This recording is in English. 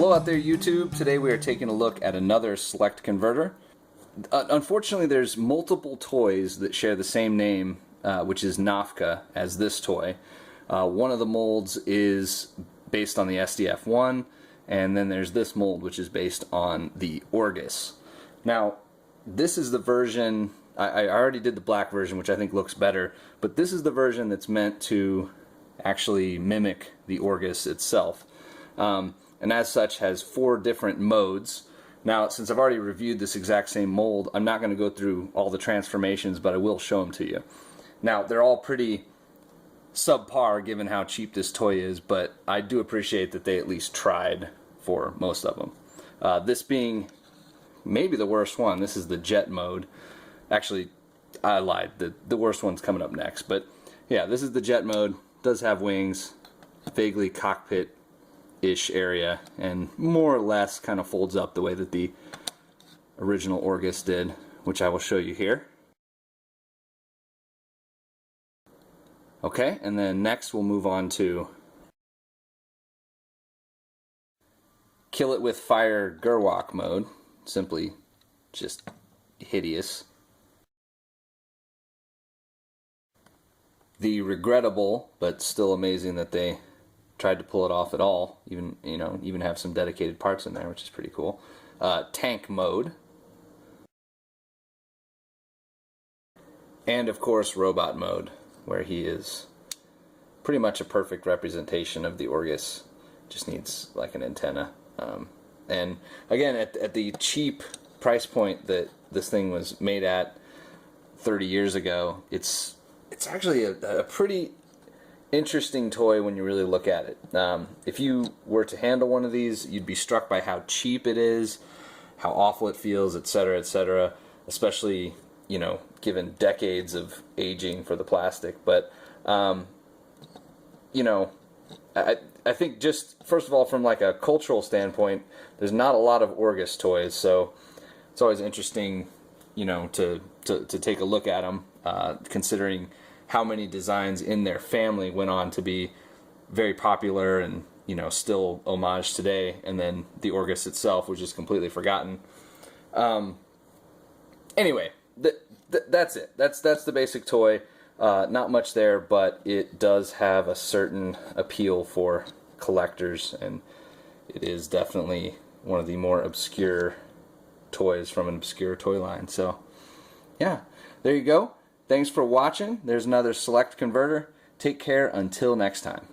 Hello out there YouTube. Today we are taking a look at another select converter. Unfortunately there's multiple toys that share the same name, which is Nofka, as this toy. One of the molds is based on the SDF-1, and then there's this mold which is based on the Orgus. Now this is the version, I already did the black version, which I think looks better, but this is the version that's meant to actually mimic the Orgus itself. And as such has 4 different modes. Now, since I've already reviewed this exact same mold, I'm not going to go through all the transformations, but I will show them to you. Now, they're all pretty subpar given how cheap this toy is, but I do appreciate that they at least tried for most of them. This being maybe the worst one. This is the jet mode. Actually, I lied. The worst one's coming up next. But yeah, this is the jet mode. Does have wings, vaguely cockpit-ish area, and more or less kind of folds up the way that the original Orgus did, which I will show you here. Okay, and then next we'll move on to Kill It With Fire Gerwak mode. Simply just hideous. The regrettable, but still amazing that they tried to pull it off at all. Even have some dedicated parts in there, which is pretty cool. Tank mode. And of course robot mode, where he is pretty much a perfect representation of the Orgus. Just needs like an antenna. And again, at the cheap price point that this thing was made at 30 years ago, it's actually a pretty interesting toy when you really look at it. If you were to handle one of these, you'd be struck by how cheap it is, how awful it feels, etc., etc., especially, given decades of aging for the plastic. But, I think just, first of all, from like a cultural standpoint, there's not a lot of Orgus toys, so it's always interesting, to take a look at them, considering how many designs in their family went on to be very popular and, still homage today, and then the Orgus itself was just completely forgotten. Anyway, that's it. That's the basic toy. Not much there, but it does have a certain appeal for collectors, and it is definitely one of the more obscure toys from an obscure toy line. So, yeah, there you go. Thanks for watching. There's another select converter. Take care until next time.